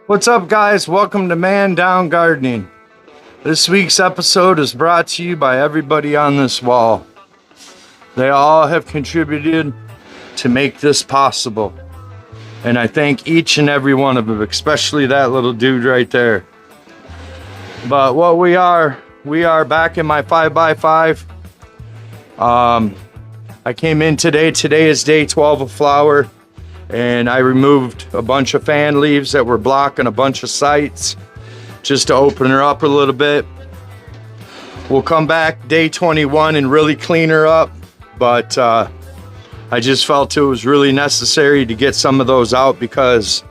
What's up, guys? Welcome to Mandown Gardening. This week's episode is brought to you by everybody on this wall. They all have contributed to make this possible. And I thank each and every one of them, especially that little dude right there. But what we are back in my 5x5. I came in today. Today is day 12 of flower. And I removed a bunch of fan leaves that were blocking a bunch of sites just to open her up a little bit. We'll come back day 21 and really clean her up, but I just felt it was really necessary to get some of those out because,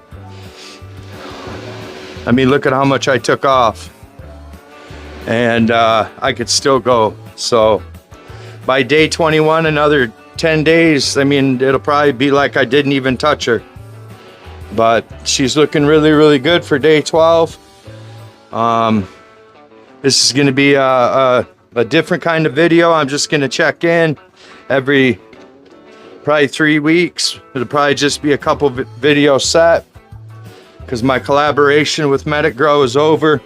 I mean, look at how much I took off, and I could still go. So by day 21, another 10 days, I mean, it'll probably be like I didn't even touch her. But she's looking really, really good for day 12. This is going to be a different kind of video. I'm just going to check in every probably 3 weeks. It'll probably just be a couple video set because my collaboration with Medic Grow is over.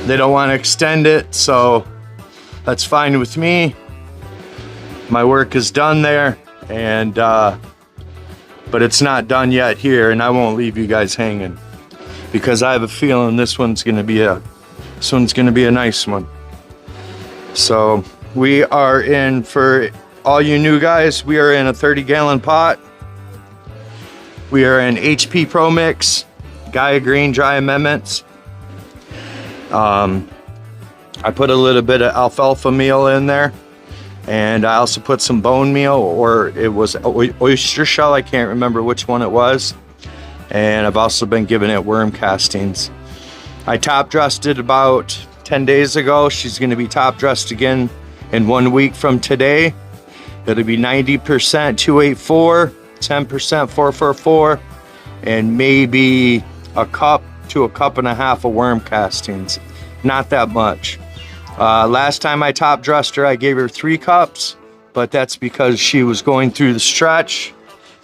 They don't want to extend it, so that's fine with me. My work is done there, and but it's not done yet here, and I won't leave you guys hanging because I have a feeling this one's gonna be a nice one. So we are in, for all you new guys, we are in a 30-gallon pot. We are in HP Pro Mix Gaia Green Dry Amendments. I put a little bit of alfalfa meal in there. And I also put some bone meal, or it was oyster shell. I can't remember which one it was. And I've also been giving it worm castings. I top dressed it about 10 days ago. She's going to be top dressed again in 1 week from today. It'll be 90% 284, 10% 444, and maybe a cup to a cup and a half of worm castings. Not that much. Last time I top dressed her, I gave her 3 cups, but that's because she was going through the stretch,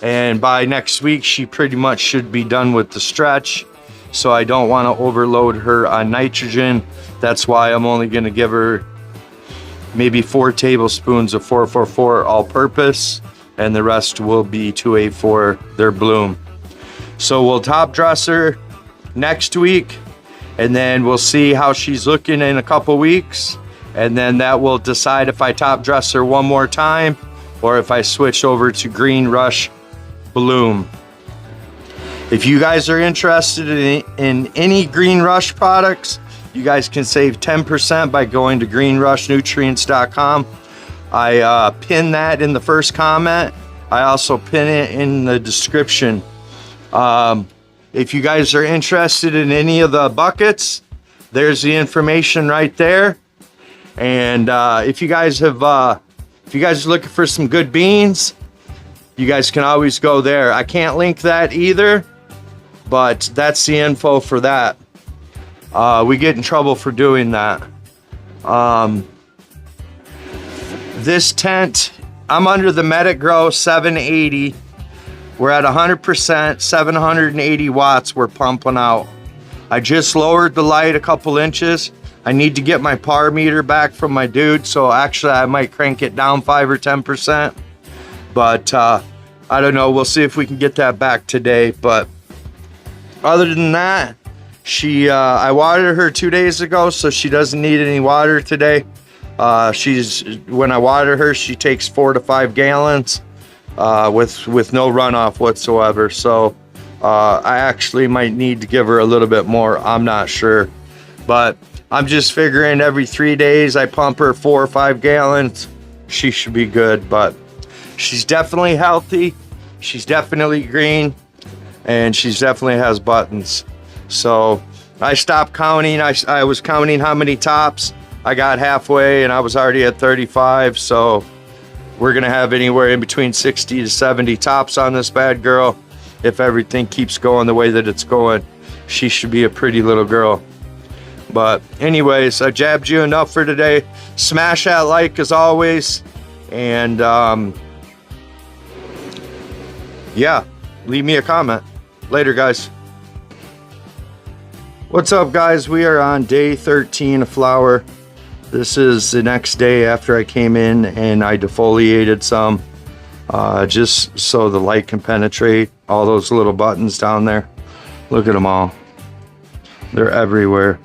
and by next week she pretty much should be done with the stretch, so I don't want to overload her on nitrogen. That's why I'm only going to give her maybe 4 tablespoons of 444 all-purpose, and the rest will be 284 their bloom. So we'll top dress her next week, and then we'll see how she's looking in a couple weeks, and then that will decide if I top dress her one more time or if I switch over to Green Rush Bloom. If you guys are interested in any Green Rush products, you guys can save 10% by going to greenrushnutrients.com. I pin that in the first comment. I also pin it in the description. If you guys are interested in any of the buckets, there's the information right there. And if you guys are looking for some good beans, you guys can always go there. I can't link that either, but that's the info for that. We get in trouble for doing that. This tent, I'm under the Medic Grow 780. We're at 100%, 780 watts we're pumping out. I just lowered the light a couple inches. I need to get my par meter back from my dude, so actually I might crank it down 5 or 10%. But I don't know, we'll see if we can get that back today. But other than that, I watered her 2 days ago, so she doesn't need any water today. When I water her, she takes 4 to 5 gallons. With no runoff whatsoever. So I actually might need to give her a little bit more. I'm not sure, but I'm just figuring every 3 days I pump her 4 or 5 gallons. She should be good, but she's definitely healthy. She's definitely green, and she definitely has buttons. So I stopped counting. I was counting how many tops. I got halfway and I was already at 35. So we're gonna have anywhere in between 60 to 70 tops on this bad girl. If everything keeps going the way that it's going, she should be a pretty little girl. But anyways, I jabbed you enough for today. Smash that like as always, and yeah, leave me a comment. Later, guys. What's up, guys? We are on day 13 of flower. This is the next day after I came in and I defoliated some, just so the light can penetrate all those little buttons down there. Look at them all. They're everywhere.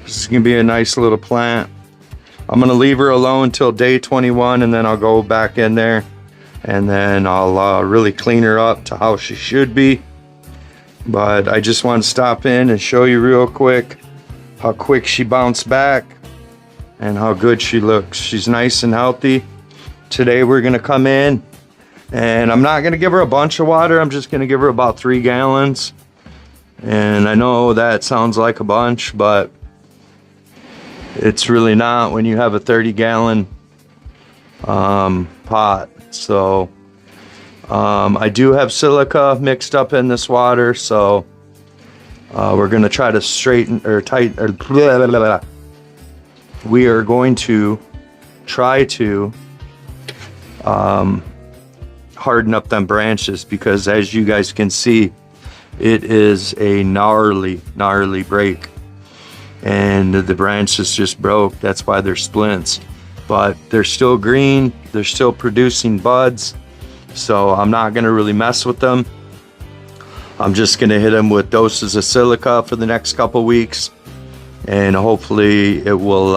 This is gonna be a nice little plant. I'm gonna leave her alone until day 21, and then I'll go back in there and then I'll really clean her up to how she should be. But I just want to stop in and show you real quick how quick she bounced back and how good she looks. She's nice and healthy. Today we're gonna come in and I'm not gonna give her a bunch of water. I'm just gonna give her about 3 gallons. And I know that sounds like a bunch, but it's really not when you have a 30-gallon pot. So I do have silica mixed up in this water, so we're gonna try to straighten or tighten or blah, blah, blah, blah. We are going to try to harden up them branches, because as you guys can see, it is a gnarly break, and the branches just broke. That's why they're splints, but they're still green, they're still producing buds. So I'm not gonna really mess with them. I'm just gonna hit them with doses of silica for the next couple weeks, and hopefully it will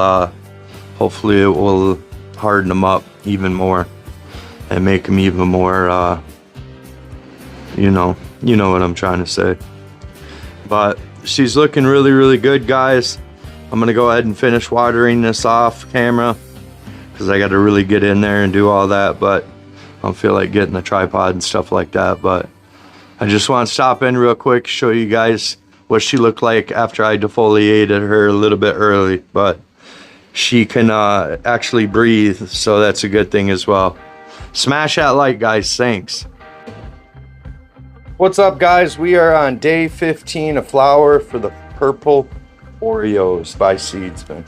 harden them up even more and make them even more, you know what I'm trying to say. But she's looking really good, guys. I'm gonna go ahead and finish watering this off camera because I got to really get in there and do all that, but I don't feel like getting the tripod and stuff like that. But I just want to stop in real quick, show you guys what she looked like after I defoliated her a little bit early. But she can actually breathe, so that's a good thing as well. Smash that like, guys. Thanks. What's up, guys? We are on day 15 of flower for the purple Oreos by Seedsman.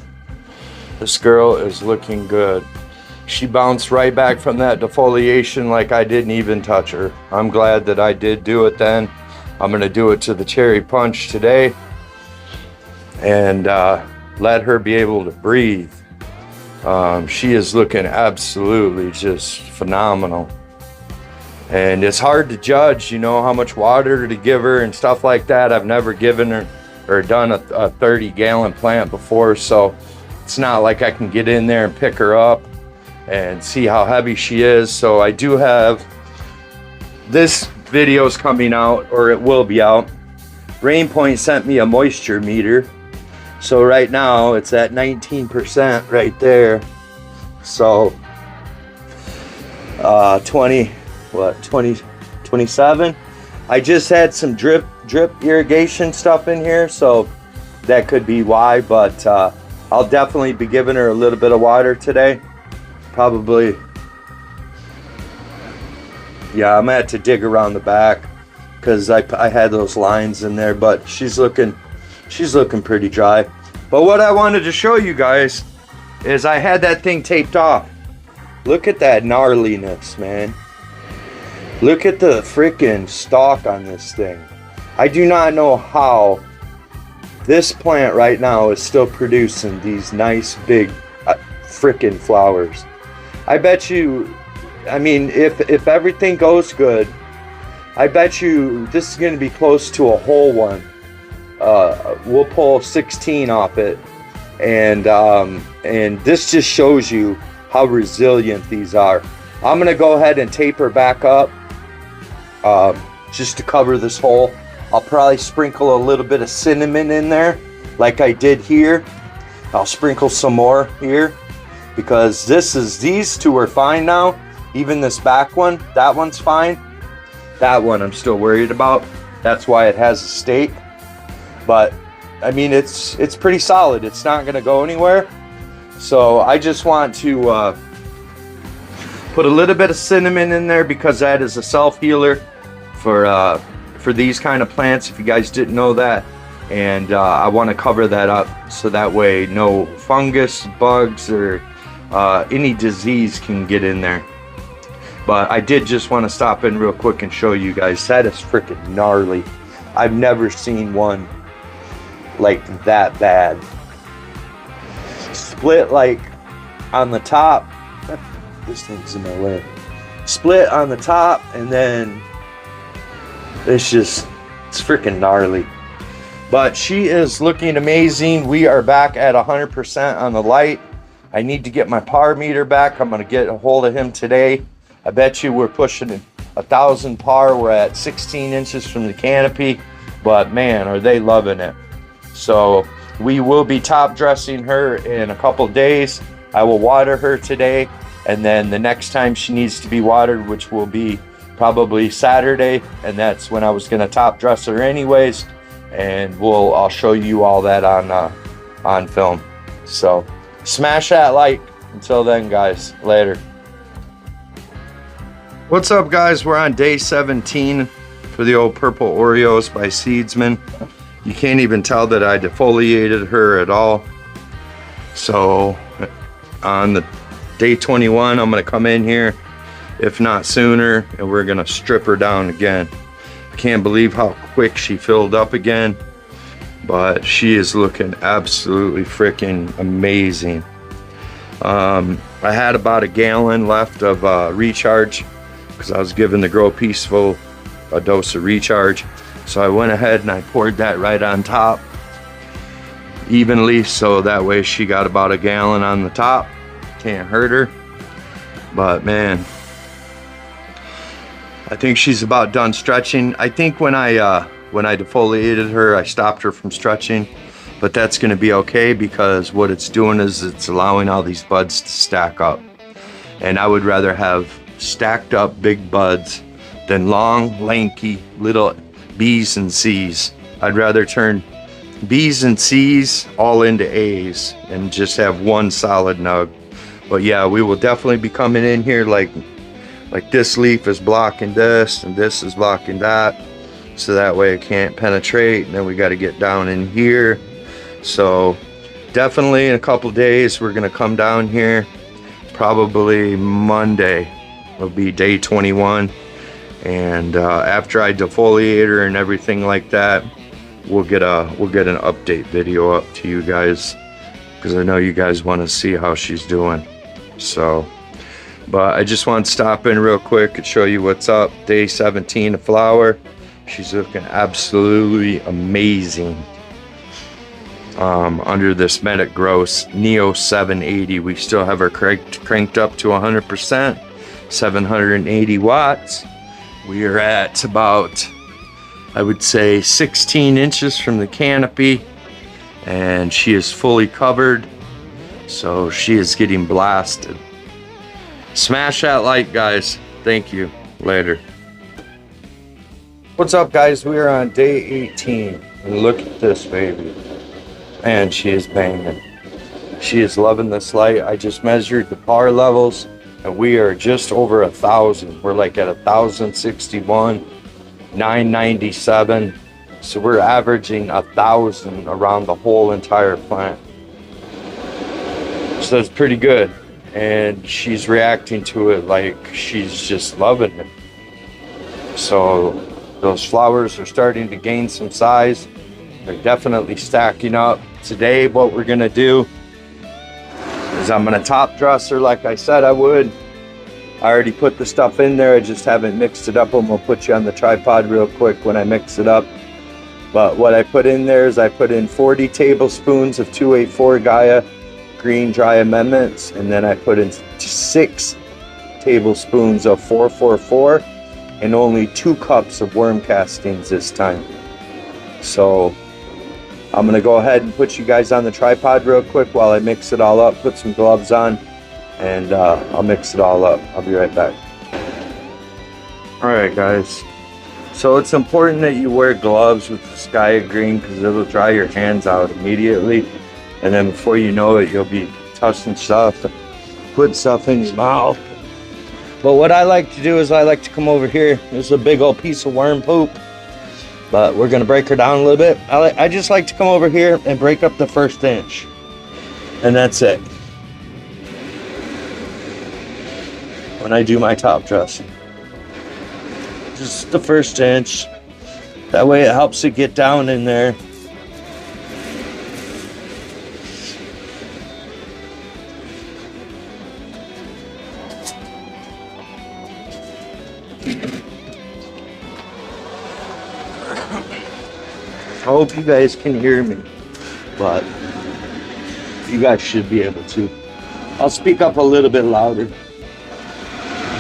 This girl is looking good. She bounced right back from that defoliation like I didn't even touch her. I'm glad that I did do it then. I'm gonna do it to the cherry punch today and let her be able to breathe. She is looking absolutely just phenomenal. And it's hard to judge, how much water to give her and stuff like that. I've never given her or done a 30-gallon plant before, so it's not like I can get in there and pick her up and see how heavy she is. So I do have this video's coming out, or it will be out. Rainpoint sent me a moisture meter, so right now it's at 19% right there. So 27. I just had some drip irrigation stuff in here, so that could be why. But I'll definitely be giving her a little bit of water today. Probably, yeah, I'm gonna have to dig around the back because I had those lines in there, but she's looking pretty dry. But what I wanted to show you guys is I had that thing taped off. Look at that gnarliness, man. Look at the freaking stalk on this thing. I do not know how this plant right now is still producing these nice big freaking flowers. I bet you, I mean, if everything goes good, I bet you this is going to be close to a whole one. We'll pull 16 off it, and this just shows you how resilient these are. I'm going to go ahead and tape her back up just to cover this hole. I'll probably sprinkle a little bit of cinnamon in there like I did here. I'll sprinkle some more here, because these two are fine now. Even this back one, that one's fine. That one I'm still worried about. That's why it has a stake. But I mean, it's pretty solid. It's not gonna go anywhere. So I just want to put a little bit of cinnamon in there, because that is a self-healer for these kind of plants, if you guys didn't know that. And I want to cover that up so that way no fungus, bugs, or any disease can get in there. But I did just want to stop in real quick and show you guys. That is freaking gnarly. I've never seen one like that bad. Split like on the top. This thing's in my way. Split on the top, and then it's freaking gnarly. But she is looking amazing. We are back at 100% on the light. I need to get my par meter back. I'm gonna get a hold of him today. I bet you we're pushing 1,000 par. We're at 16 inches from the canopy, but man, are they loving it. So we will be top dressing her in a couple days. I will water her today, and then the next time she needs to be watered, which will be probably Saturday, and that's when I was gonna top dress her anyways. And I'll show you all that on film. So smash that like. Until then, guys, later. What's up, guys? We're on day 17 for the old purple Oreos by Seedsman. You can't even tell that I defoliated her at all. So on the day 21, I'm gonna come in here, if not sooner, and we're gonna strip her down again. I can't believe how quick she filled up again, but she is looking absolutely freaking amazing. I had about a gallon left of recharge because I was giving the Grow Peaceful a dose of recharge. So I went ahead and I poured that right on top evenly, so that way she got about a gallon on the top. Can't hurt her. But man, I think she's about done stretching. I think when I defoliated her, I stopped her from stretching, but that's gonna be okay because what it's doing is it's allowing all these buds to stack up. And I would rather have stacked up big buds than long, lanky, little B's and C's. I'd rather turn B's and C's all into A's and just have one solid nug. But yeah, we will definitely be coming in here like this leaf is blocking this and this is blocking that, so that way it can't penetrate, and then we got to get down in here. So definitely in a couple days we're gonna come down here. Probably Monday will be day 21, and after I defoliate her and everything like that, we'll get an update video up to you guys, because I know you guys want to see how she's doing. So but I just want to stop in real quick and show you what's up. Day 17 of flower. She's looking absolutely amazing. Under this Medic Gross Neo 780, we still have her cranked up to 100%, 780 watts. We are at about, I would say, 16 inches from the canopy, and she is fully covered, so she is getting blasted. Smash that like, guys. Thank you. Later. What's up, guys? We are on day 18, and look at this baby. Man, she is banging. She is loving this light. I just measured the par levels, and we are just over 1,000. We're like at 1,061, 997. So we're averaging 1,000 around the whole entire plant. So that's pretty good. And she's reacting to it like she's just loving it. So those flowers are starting to gain some size. They're definitely stacking up. Today what we're gonna do is I'm gonna top dress her like I said I would. I already put the stuff in there, I just haven't mixed it up, and we'll put you on the tripod real quick when I mix it up. But what I put in there is I put in 40 tablespoons of 284 Gaia Green Dry Amendments, and then I put in 6 tablespoons of 444 and only 2 cups of worm castings this time. So I'm gonna go ahead and put you guys on the tripod real quick while I mix it all up, put some gloves on, and I'll mix it all up. I'll be right back. All right, guys. So it's important that you wear gloves with the Sky Green because it'll dry your hands out immediately. And then before you know it, you'll be touching stuff, putting stuff in your mouth. But what I like to do is I like to come over here. There's a big old piece of worm poop, but we're gonna break her down a little bit. I just like to come over here and break up the first inch. And that's it. When I do my top dressing. Just the first inch. That way it helps it get down in there. I hope you guys can hear me, but you guys should be able to. I'll speak up a little bit louder.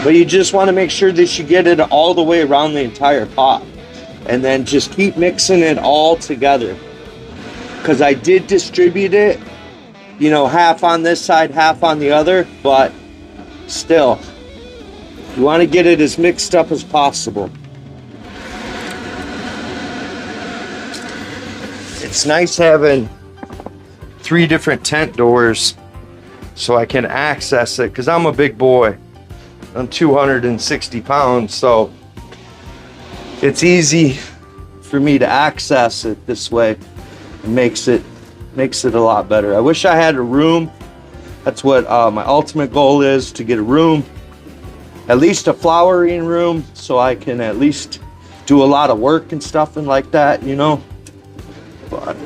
But you just want to make sure that you get it all the way around the entire pot. And then just keep mixing it all together. Because I did distribute it, you know, half on this side, half on the other. But still, you want to get it as mixed up as possible. It's nice having 3 different tent doors so I can access it, because I'm a big boy. I'm 260 pounds, so it's easy for me to access it this way. It makes it a lot better. I wish I had a room. That's what my ultimate goal is, to get a room, at least a flowering room, so I can at least do a lot of work and stuff and like that, you know. But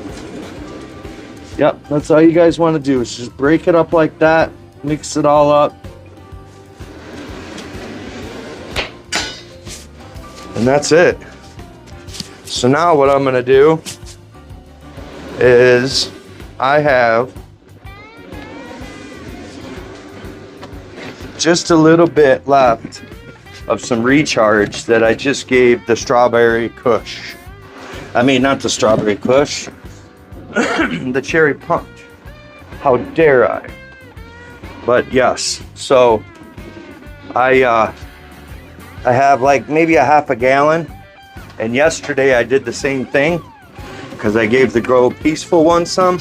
yep, that's all you guys want to do, is just break it up like that, mix it all up. And that's it. So now what I'm gonna do is I have just a little bit left of some recharge that I just gave the strawberry kush. I mean, not the strawberry kush, the cherry punch. How dare I? But yes, so I have like maybe a half a gallon, and yesterday I did the same thing because I gave the Grow Peaceful one some,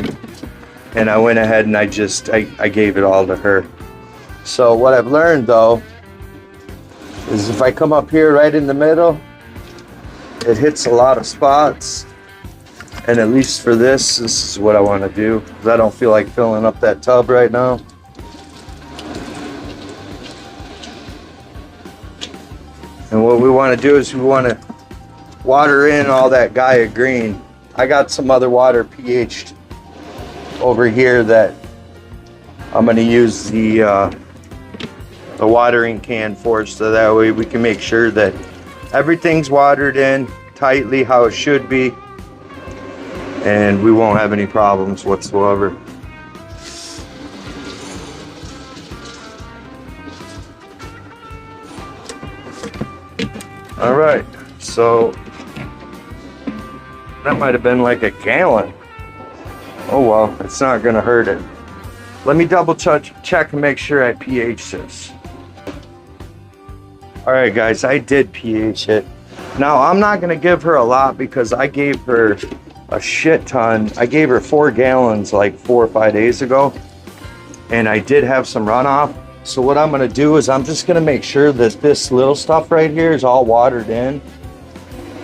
and I went ahead and I gave it all to her. So what I've learned though is if I come up here right in the middle, it hits a lot of spots, and at least for this is what I want to do, because I don't feel like filling up that tub right now. And what we want to do is we want to water in all that Gaia green. I got some other water pH'd over here that I'm going to use the watering can for, so that way we can make sure that everything's watered in tightly how it should be, and we won't have any problems whatsoever. All right, so that might have been like a gallon. Oh well, it's not gonna hurt it. Let me double check and make sure I pH this. All right guys, I did pH it. Now I'm not gonna give her a lot because I gave her a shit ton. I gave her 4 gallons like 4 or 5 days ago, and I did have some runoff. So what I'm gonna do is I'm just gonna make sure that this little stuff right here is all watered in,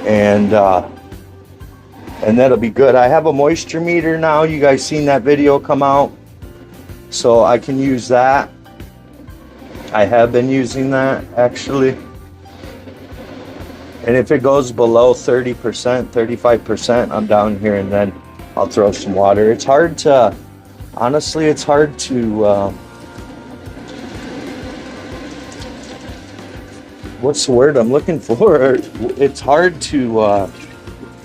and that'll be good. I have a moisture meter now. You guys seen that video come out, so I can use that. I have been using that actually. And if it goes below 30%, 35%, I'm down here, and then I'll throw some water. It's hard to, honestly, it's hard to, what's the word I'm looking for? It's hard to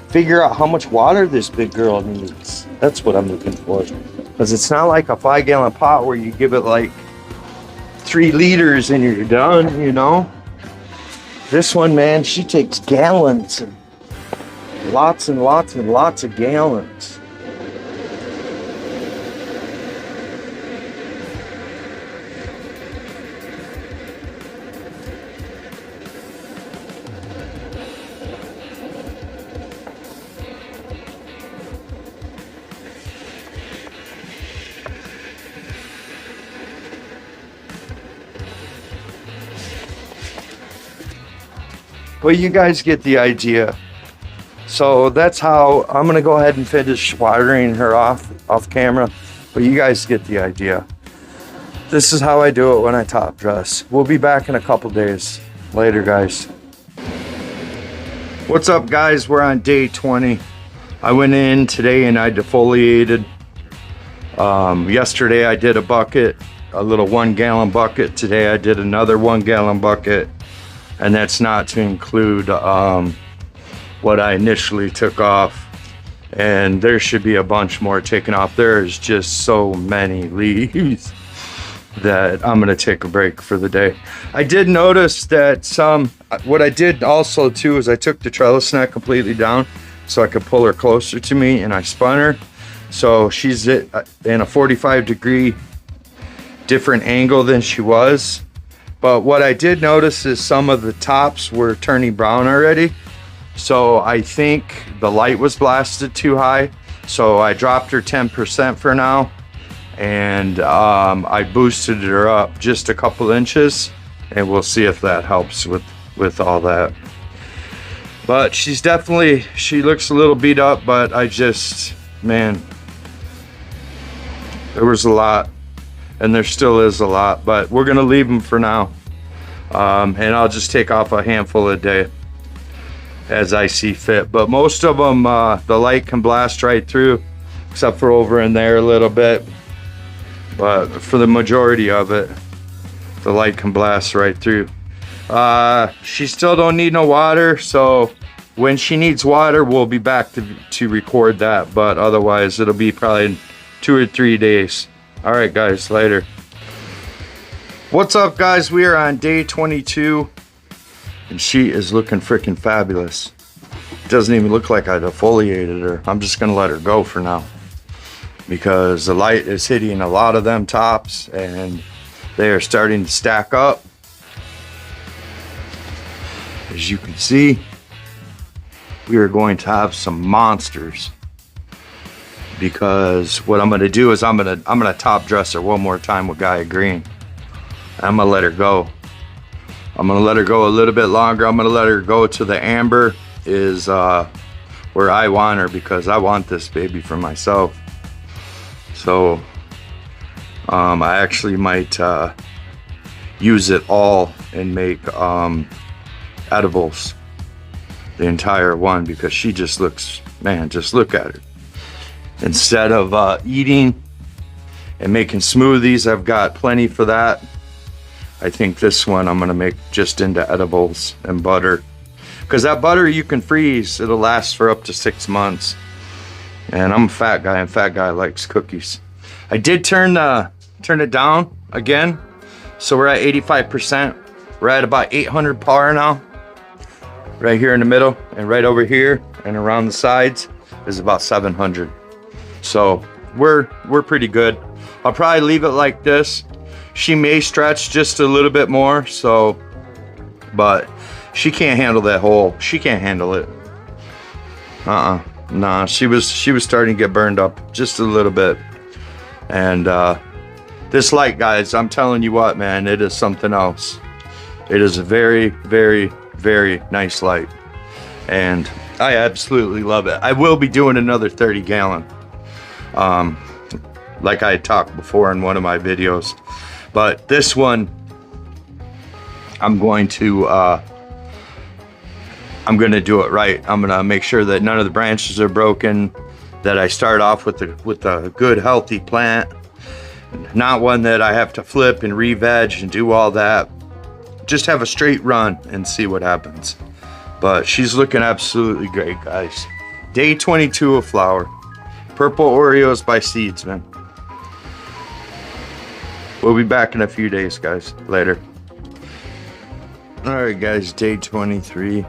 figure out how much water this big girl needs. That's what I'm looking for. Because it's not like a 5-gallon pot where you give it like 3 liters and you're done, you know? This one, man, she takes gallons and lots and lots and lots of gallons. Well, you guys get the idea. So that's how I'm gonna go ahead and finish watering her off camera, but you guys get the idea. This is how I do it when I top dress. We'll be back in a couple days. Later, guys. What's up, guys? We're on day 20. I went in today and I defoliated. Yesterday I did a bucket, a little 1-gallon bucket. Today I did another 1-gallon bucket. And that's not to include what I initially took off. And there should be a bunch more taken off. There's just so many leaves that I'm gonna take a break for the day. I did notice that what I did also too is I took the trellis net completely down so I could pull her closer to me, and I spun her. So she's in a 45-degree different angle than she was. But what I did notice is some of the tops were turning brown already. So I think the light was blasted too high. So I dropped her 10% for now. And I boosted her up just a couple inches. And we'll see if that helps with all that. But she looks a little beat up, but man, there was a lot. And there still is a lot, but we're gonna leave them for now. And I'll just take off a handful a day as I see fit. But most of them, the light can blast right through, except for over in there a little bit. But for the majority of it, the light can blast right through. She still don't need no water, so when she needs water, we'll be back to record that. But otherwise, it'll be probably 2 or 3 days. All right, guys, later. What's up, guys? We are on day 22. And she is looking freaking fabulous. It doesn't even look like I defoliated her. I'm just gonna let her go for now, because the light is hitting a lot of them tops and they are starting to stack up. As you can see, we are going to have some monsters, because what I'm gonna do is I'm gonna top dress her one more time with Gaia Green. I'm gonna let her go. I'm gonna let her go a little bit longer. I'm gonna let her go to the amber is where I want her, because I want this baby for myself. So I actually might use it all and make edibles, the entire one, because she just looks, man, just look at her. Instead of eating and making smoothies, I've got plenty for that. I think this one I'm gonna make just into edibles and butter, because that butter you can freeze. It'll last for up to 6 months. And I'm a fat guy, and fat guy likes cookies. I did turn it down again, so we're at 85%. We're at about 800 par now, right here in the middle, and right over here and around the sides is about 700. So we're pretty good. I'll probably leave it like this. She may stretch just a little bit more, so, but she can't handle that hole. She can't handle it. Nah, she was starting to get burned up just a little bit. And this light, guys, I'm telling you what, man, it is something else. It is a very, very, very nice light, and I absolutely love it. I will be doing another 30 gallon, like I had talked before in one of my videos. But this one, I'm going to do it right. I'm gonna make sure that none of the branches are broken, that I start off with a good healthy plant, not one that I have to flip and re-veg and do all that. Just have a straight run and see what happens. But she's looking absolutely great, guys. Day 22 of flower. Purple Oreos by Seedsman. We'll be back in a few days, guys. Later. All right, guys, day 23.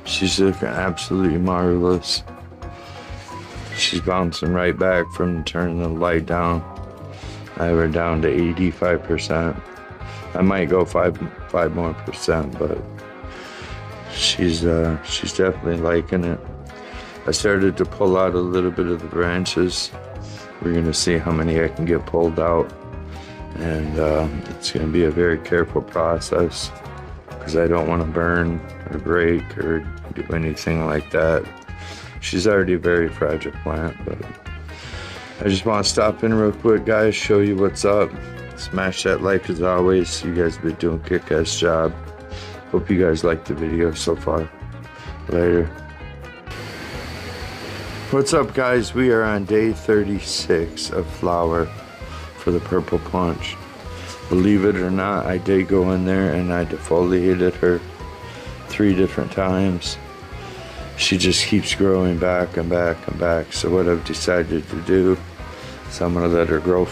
She's looking absolutely marvelous. She's bouncing right back from turning the light down. I have her down to 85%. I might go 5 more percent, but she's definitely liking it. I started to pull out a little bit of the branches. We're gonna see how many I can get pulled out. And it's going to be a very careful process, because I don't want to burn or break or do anything like that. She's already a very fragile plant, but I just want to stop in real quick, guys, show you what's up. Smash that like as always. You guys have been doing a kick-ass job. Hope you guys liked the video so far. Later. What's up, guys? We are on day 36 of flower for the purple punch. Believe it or not, I did go in there and I defoliated her 3 different times. she just keeps growing back and back and back. So what I've decided to do is I'm gonna let her grow.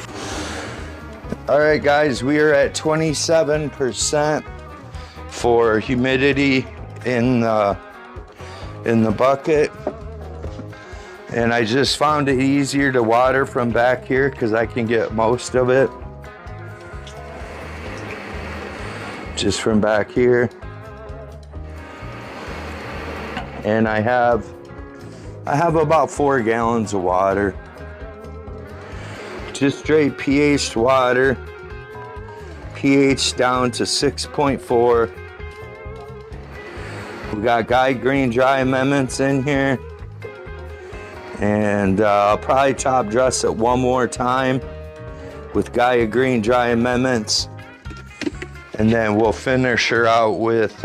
All right, guys, we are at 27% for humidity in the bucket. And I just found it easier to water from back here because I can get most of it just from back here. And I have about 4 gallons of water. Just straight pH water. pH down to 6.4. We got Guy Green dry amendments in here. And I'll probably top dress it one more time with Gaia Green dry amendments. And then we'll finish her out with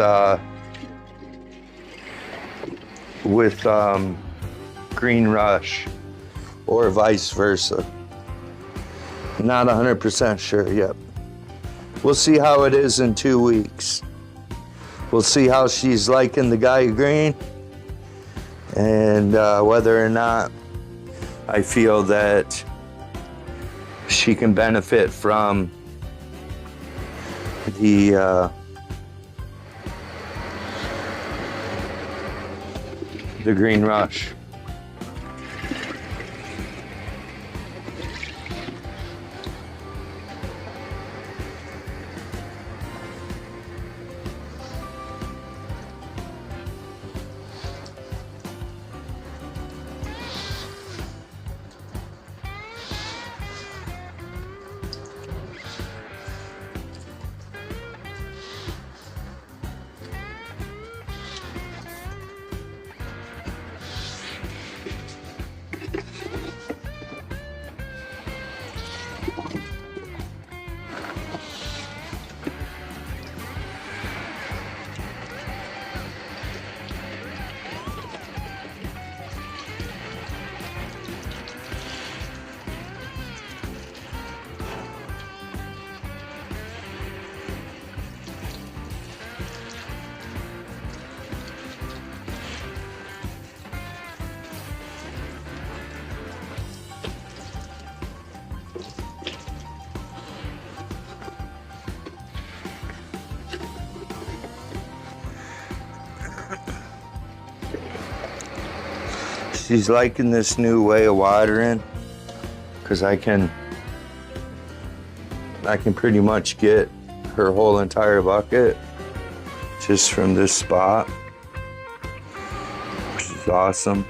Green Rush, or vice versa. Not 100% sure yet. We'll see how it is in 2 weeks. We'll see how she's liking the Gaia Green, and whether or not I feel that she can benefit from the Green Rush. She's liking this new way of watering because I can pretty much get her whole entire bucket just from this spot, which is awesome.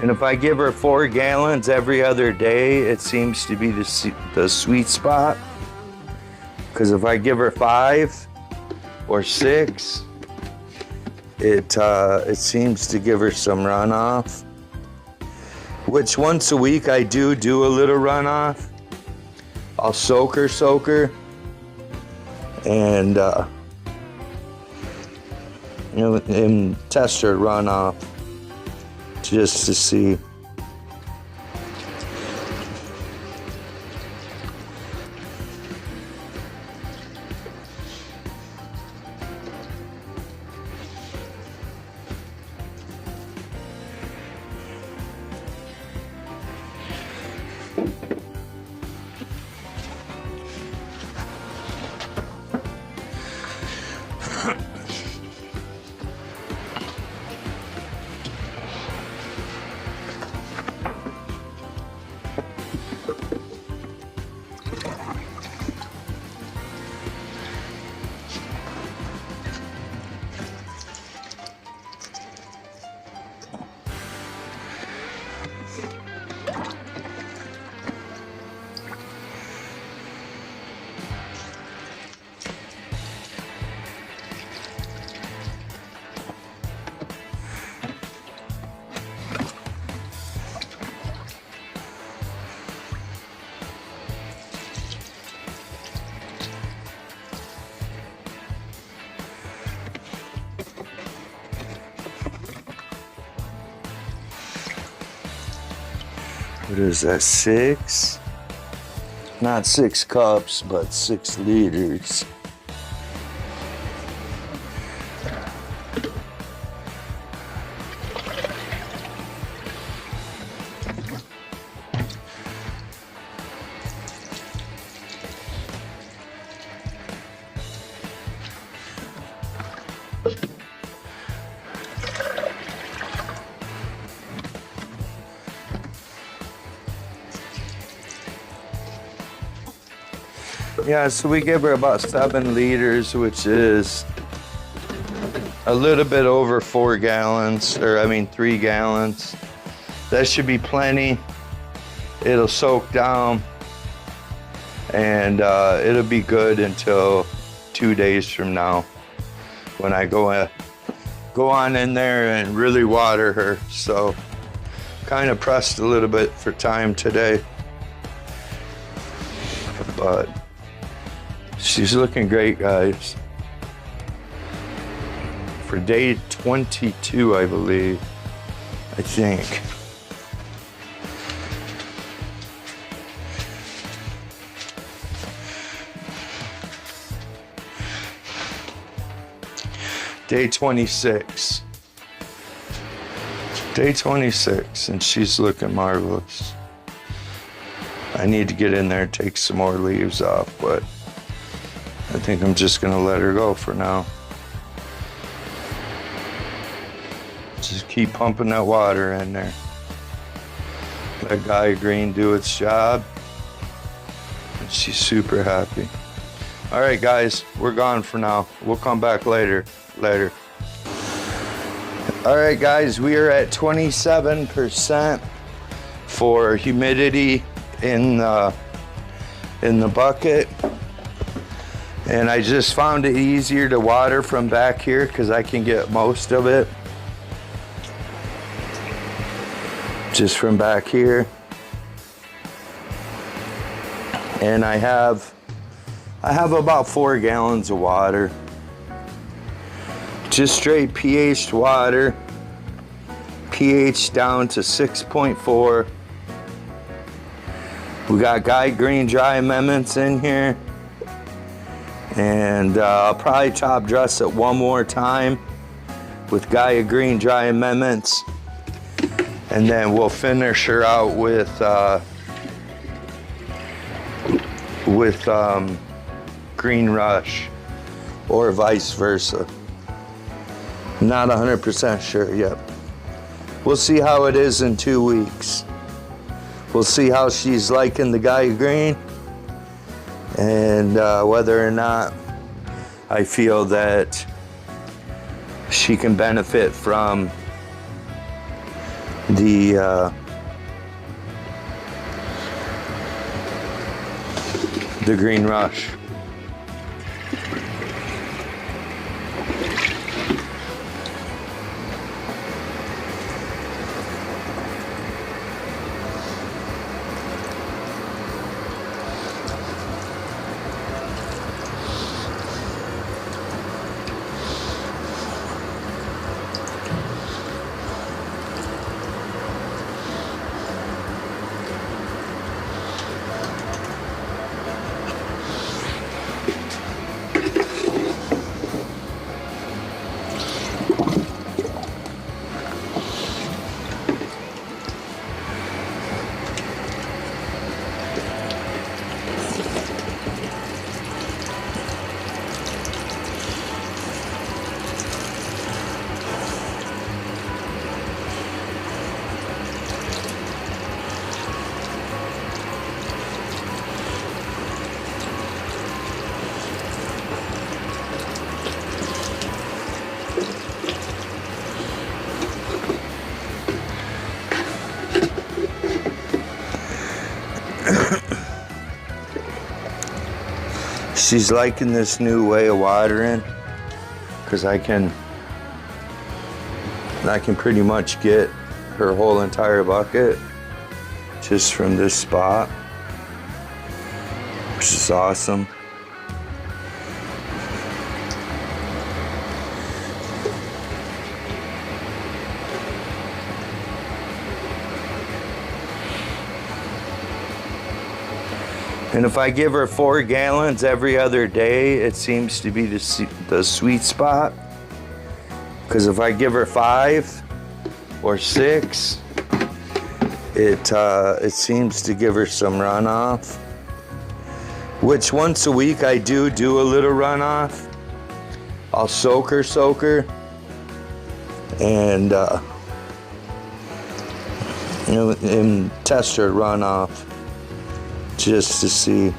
And if I give her 4 gallons every other day, it seems to be the sweet spot. Because if I give her 5 or 6, it seems to give her some runoff. Which once a week I do a little runoff. I'll soak her, and and test her runoff. Just to see. what is that, 6? Not 6 cups, but 6 liters. Yeah, so we give her about 7 liters, which is a little bit over 4 gallons, or I mean 3 gallons. That should be plenty. It'll soak down, and it'll be good until 2 days from now, when I go on in there and really water her. So kind of pressed a little bit for time today, but she's looking great, guys. For day 22, I believe. I think. Day 26. Day 26, and she's looking marvelous. I need to get in there and take some more leaves off, but I think I'm just gonna let her go for now. Just keep pumping that water in there. Let Gaia Green do its job. And she's super happy. All right, guys, we're gone for now. We'll come back later. All right, guys, we are at 27% for humidity in the bucket. And I just found it easier to water from back here because I can get most of it just from back here. And I have about 4 gallons of water. Just straight pH water. pH down to 6.4. We got Gaia Green dry amendments in here. And I'll probably top dress it one more time with Gaia Green dry amendments. And then we'll finish her out with Green Rush, or vice versa. Not 100% sure yet. We'll see how it is in 2 weeks. We'll see how she's liking the Gaia Green, and whether or not I feel that she can benefit from the Green Rush. She's liking this new way of watering because I can pretty much get her whole entire bucket just from this spot, which is awesome. And if I give her 4 gallons every other day, it seems to be the sweet spot. Because if I give her 5 or 6, it seems to give her some runoff. Which once a week I do a little runoff. I'll soak her, and and test her runoff just to see.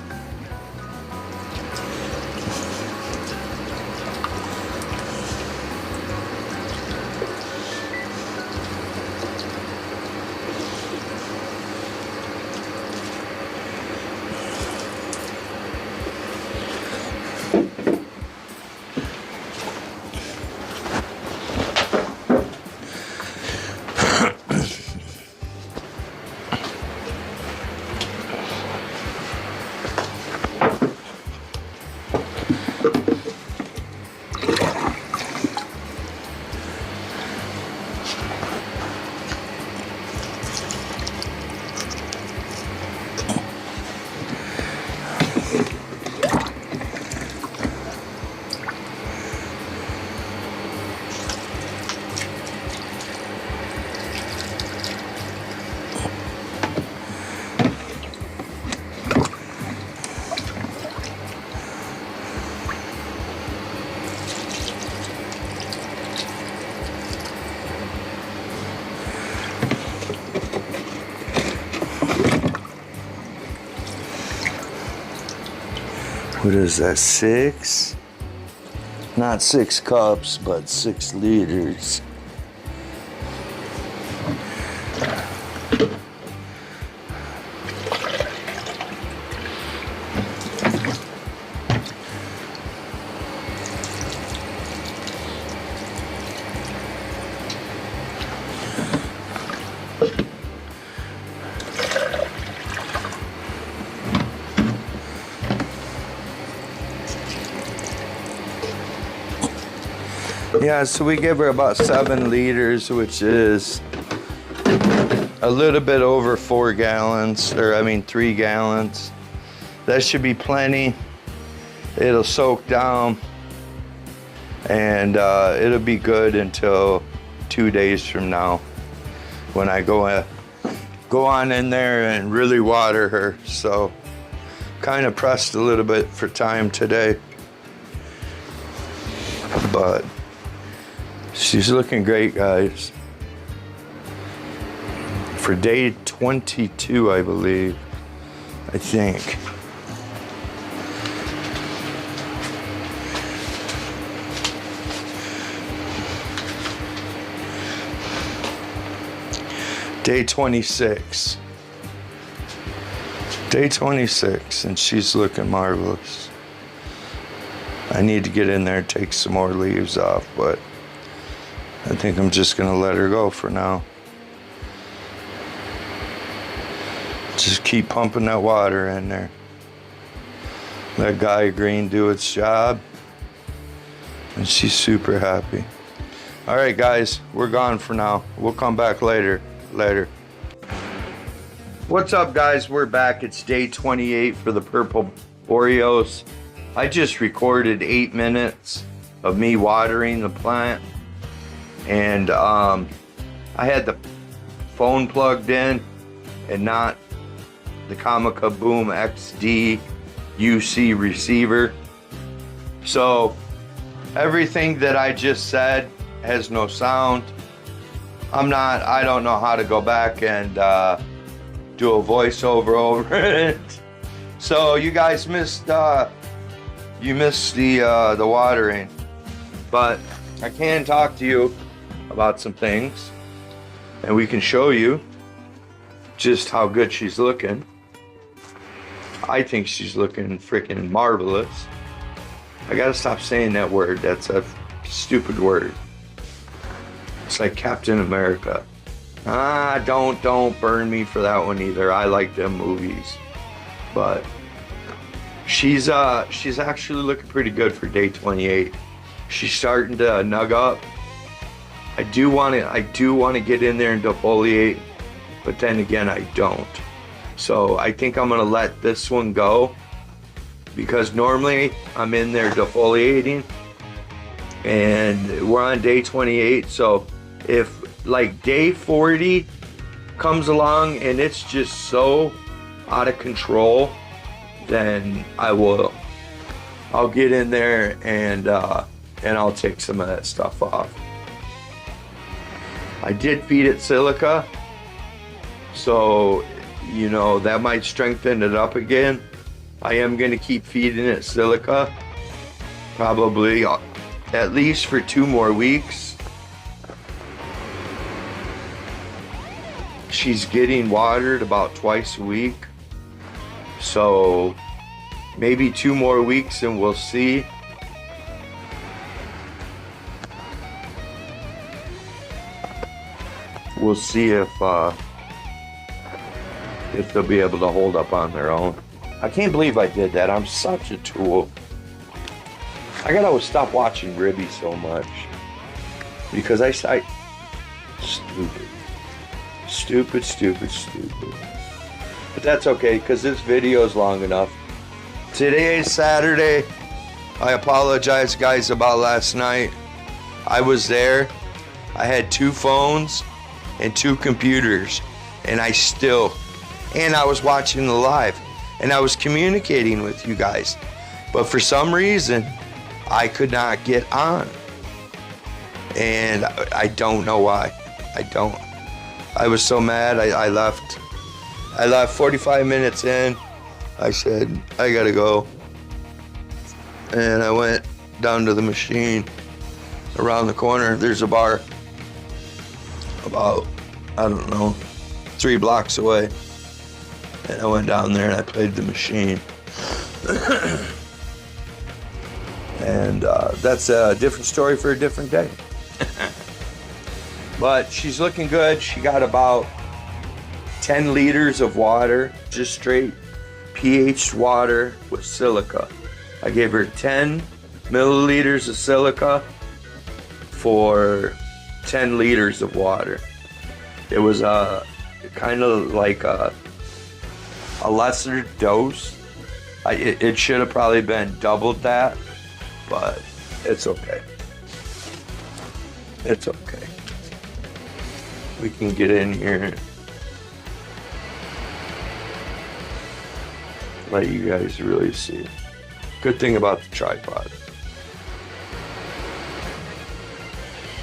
What is that, 6? Not 6 cups, but 6 liters. Yeah, so we give her about 7 liters, which is a little bit over 4 gallons, or 3 gallons. That should be plenty. It'll soak down, and it'll be good until 2 days from now, when I go on in there and really water her. So kind of pressed a little bit for time today, but she's looking great, guys. For day 22, I believe. I think. Day 26. Day 26, and she's looking marvelous. I need to get in there and take some more leaves off, but I think I'm just gonna let her go for now. Just keep pumping that water in there. Let Gaia Green do its job, and she's super happy. All right, guys, we're gone for now. We'll come back later. What's up, guys? We're back. It's day 28 for the purple oreos. I just recorded 8 minutes of me watering the plant. And I had the phone plugged in and not the Comica Boom XD UC receiver. So everything that I just said has no sound. I don't know how to go back and do a voiceover over it. So you guys missed the watering, but I can talk to you about some things, and we can show you just how good she's looking. I think she's looking freaking marvelous. I gotta stop saying that word. That's a stupid word. It's like Captain America. Don't burn me for that one either. I like them movies, but she's actually looking pretty good for day 28. She's starting to nug up. I do want to get in there and defoliate, but then again, I don't. So I think I'm gonna let this one go, because normally I'm in there defoliating, and we're on day 28. So if like day 40 comes along and it's just so out of control, then I'll get in there and I'll take some of that stuff off. I did feed it silica, so you know that might strengthen it up again. I am going to keep feeding it silica, probably at least for 2 more weeks. She's getting watered about twice a week, so maybe 2 more weeks and we'll see. We'll see if they'll be able to hold up on their own. I can't believe I did that. I'm such a tool. I gotta stop watching Ribby so much, because I stupid. But that's okay, because this video is long enough. Today is Saturday. I apologize, guys, about last night. I was there. I had 2 phones and 2 computers, and I was watching the live, and I was communicating with you guys, but for some reason I could not get on, and I don't know why. I was so mad. I left 45 minutes in. I said, I gotta go, and I went down to the machine around the corner. There's a bar about, I don't know, 3 blocks away, and I went down there and I played the machine. And that's a different story for a different day. But she's looking good. She got about 10 liters of water, just straight pH water with silica. I gave her 10 milliliters of silica for 10 liters of water. It was kind of like a lesser dose. It should have probably been doubled that, but it's okay. It's okay. We can get in here and let you guys really see. Good thing about the tripod.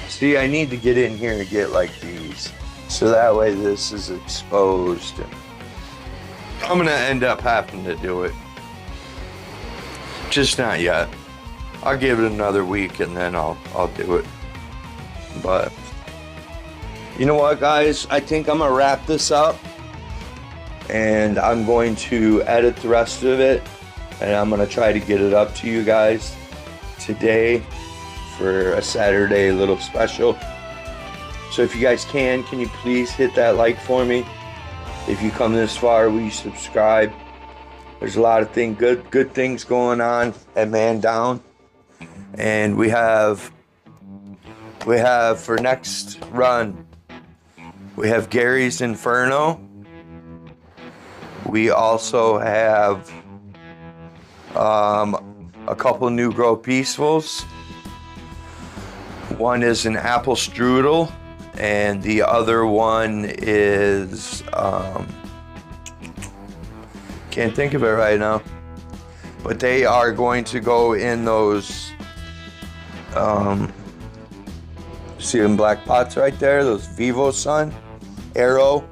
See, I need to get in here and get like these, so that way this is exposed. And I'm gonna end up having to do it. Just not yet. I'll give it another week and then I'll do it. But you know what, guys? I think I'm gonna wrap this up, and I'm going to edit the rest of it, and I'm gonna try to get it up to you guys today for a Saturday little special. So if you guys can you please hit that like for me? If you come this far, will you subscribe? There's a lot of good things going on at Mandown, and we have for next run, we have Gary's Inferno. We also have a couple new Grow Peacefuls. One is an apple strudel, and the other one is can't think of it right now. But they are going to go in those see them black pots right there, those vivosun Arrow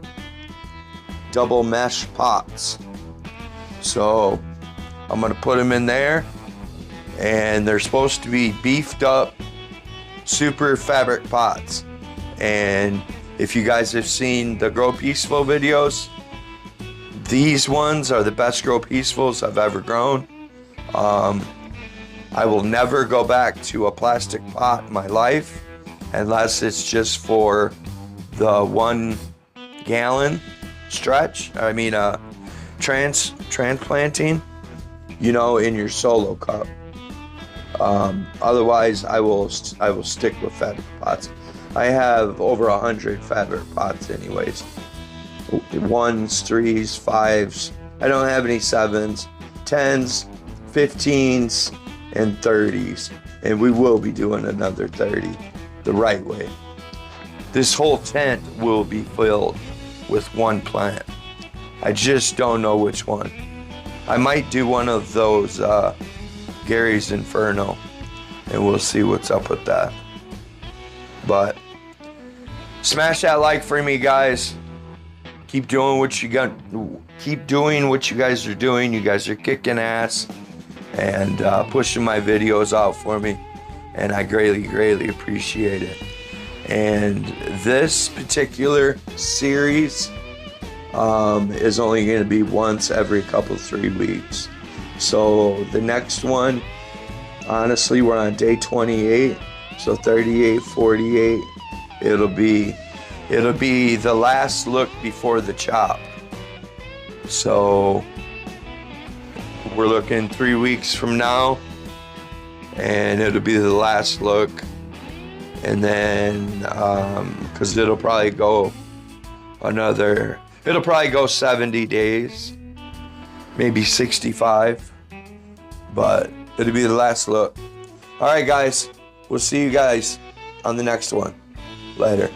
double mesh pots. So I'm gonna put them in there, and they're supposed to be beefed up super fabric pots. And if you guys have seen the Grow Peaceful videos, these ones are the best Grow Peacefuls I've ever grown. I will never go back to a plastic pot in my life unless it's just for the 1 gallon stretch. I mean, transplanting, you know, in your solo cup. Otherwise, I will stick with fabric pots. I have over 100 fabric pots anyways. 1s, 3s, 5s. I don't have any 7s, 10s, 15s, and 30s. And we will be doing another 30 the right way. This whole tent will be filled with one plant. I just don't know which one. I might do one of those Gary's Inferno, and we'll see what's up with that. But smash that like for me, guys. Keep doing what you got. Keep doing what you guys are doing. You guys are kicking ass and pushing my videos out for me, and I greatly appreciate it. And this particular series is only going to be once every 3 weeks. So the next one, honestly, we're on day 28, so 38, 48. It'll be the last look before the chop. So we're looking 3 weeks from now, and it'll be the last look. And then, because it'll probably go 70 days, maybe 65, but it'll be the last look. All right, guys, we'll see you guys on the next one. Later.